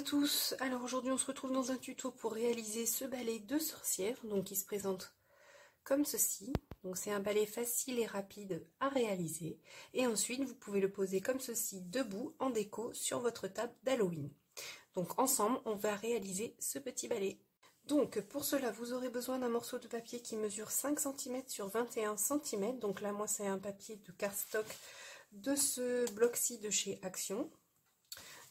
tous, alors aujourd'hui on se retrouve dans un tuto pour réaliser ce balai de sorcière, donc qui se présente comme ceci. Donc c'est un balai facile et rapide à réaliser, et ensuite vous pouvez le poser comme ceci debout en déco sur votre table d'Halloween. Donc ensemble on va réaliser ce petit balai. Donc pour cela vous aurez besoin d'un morceau de papier qui mesure 5 cm sur 21 cm, donc là moi c'est un papier de cardstock de ce bloc-ci de chez Action.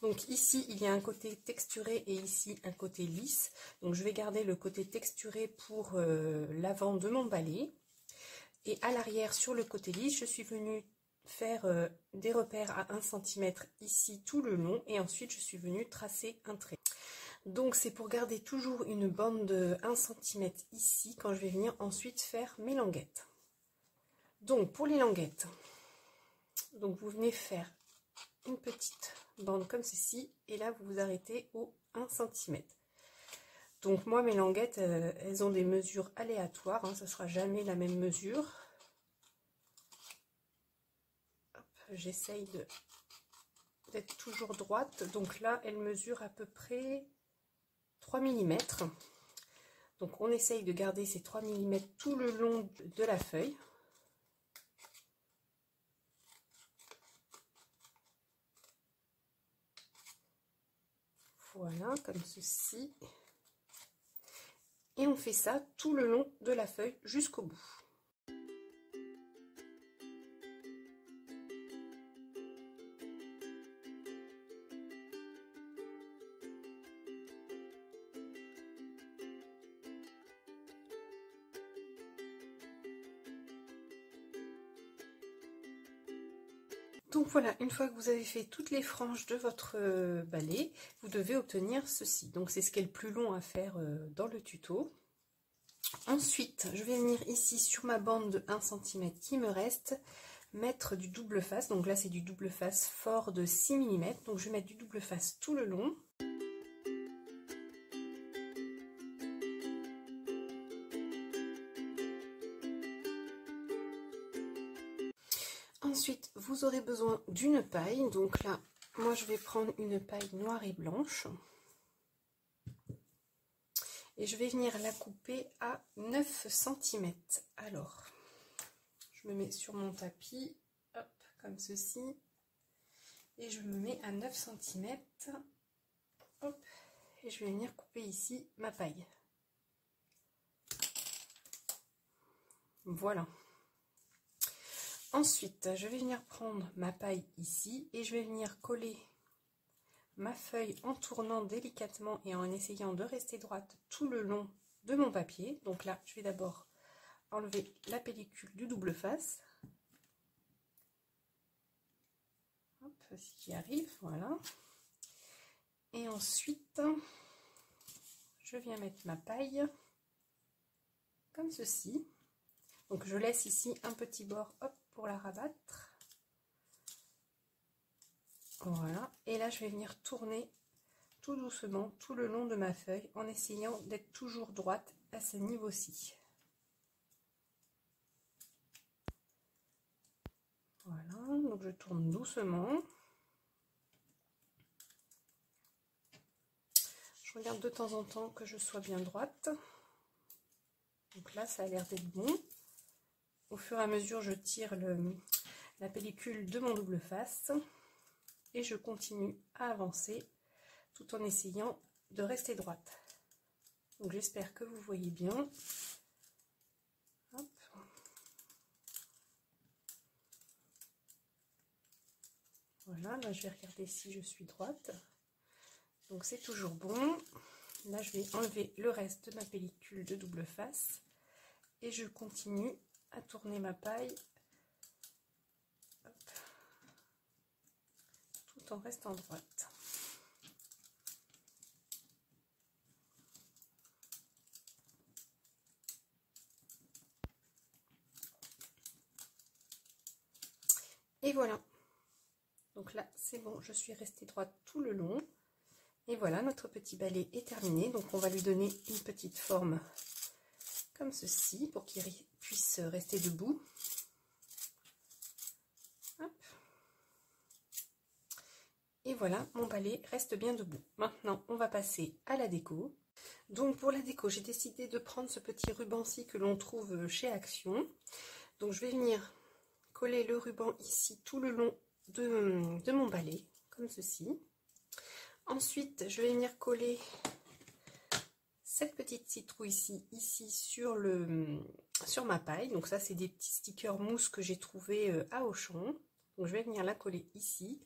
Donc ici il y a un côté texturé et ici un côté lisse, donc je vais garder le côté texturé pour l'avant de mon balai, et à l'arrière sur le côté lisse je suis venue faire des repères à 1 cm ici tout le long, et ensuite je suis venue tracer un trait. Donc c'est pour garder toujours une bande de 1 cm ici quand je vais venir ensuite faire mes languettes. Donc pour les languettes, donc vous venez faire une petite bande comme ceci, et là vous vous arrêtez au 1 cm. Donc moi mes languettes elles ont des mesures aléatoires, hein, ça sera jamais la même mesure. J'essaye d'être toujours droite, donc là elle mesure à peu près 3 mm. Donc on essaye de garder ces 3 mm tout le long de la feuille. Voilà, comme ceci. Et on fait ça tout le long de la feuille jusqu'au bout. Donc voilà, une fois que vous avez fait toutes les franges de votre balai, vous devez obtenir ceci. Donc c'est ce qui est le plus long à faire dans le tuto. Ensuite, je vais venir ici sur ma bande de 1 cm qui me reste, mettre du double face. Donc là c'est du double face fort de 6 mm. Donc je vais mettre du double face tout le long. Ensuite, vous aurez besoin d'une paille. Donc là, moi je vais prendre une paille noire et blanche. Et je vais venir la couper à 9 cm. Alors, je me mets sur mon tapis, hop, comme ceci. Et je me mets à 9 cm. Hop, et je vais venir couper ici ma paille. Voilà. Ensuite, je vais venir prendre ma paille ici et je vais venir coller ma feuille en tournant délicatement et en essayant de rester droite tout le long de mon papier. Donc là, je vais d'abord enlever la pellicule du double face. Hop, si j'y arrive, voilà. Et ensuite, je viens mettre ma paille comme ceci. Donc je laisse ici un petit bord, hop, pour la rabattre. Voilà, et là je vais venir tourner tout doucement tout le long de ma feuille en essayant d'être toujours droite à ce niveau-ci. Voilà, donc je tourne doucement. Je regarde de temps en temps que je sois bien droite. Donc là ça a l'air d'être bon. Au fur et à mesure je tire la pellicule de mon double face et je continue à avancer tout en essayant de rester droite. Donc j'espère que vous voyez bien. Hop. Voilà, là je vais regarder si je suis droite. Donc c'est toujours bon. Là je vais enlever le reste de ma pellicule de double face et je continue à tourner ma paille. Hop. Tout en restant droite. Et voilà, donc là c'est bon, je suis restée droite tout le long. Et voilà, notre petit balai est terminé. Donc on va lui donner une petite forme comme ceci pour qu'il puisse rester debout. Hop. Et voilà, mon balai reste bien debout. Maintenant, on va passer à la déco. Donc pour la déco, j'ai décidé de prendre ce petit ruban-ci que l'on trouve chez Action. Donc je vais venir coller le ruban ici tout le long de mon balai, comme ceci. Ensuite, je vais venir coller cette petite citrouille ici sur ma paille. Donc ça, c'est des petits stickers mousse que j'ai trouvé à Auchan. Donc je vais venir la coller ici.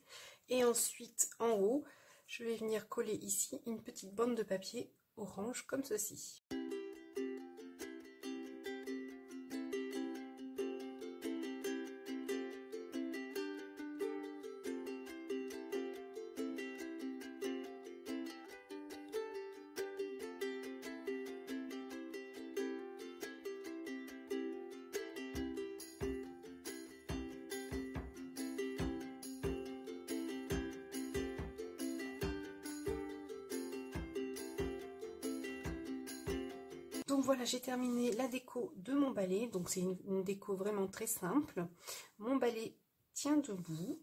Et ensuite, en haut, je vais venir coller ici une petite bande de papier orange comme ceci. Donc voilà, j'ai terminé la déco de mon balai. Donc c'est une déco vraiment très simple. Mon balai tient debout.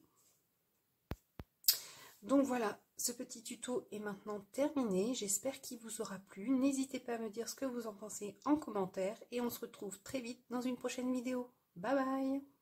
Donc voilà, ce petit tuto est maintenant terminé. J'espère qu'il vous aura plu. N'hésitez pas à me dire ce que vous en pensez en commentaire. Et on se retrouve très vite dans une prochaine vidéo. Bye bye!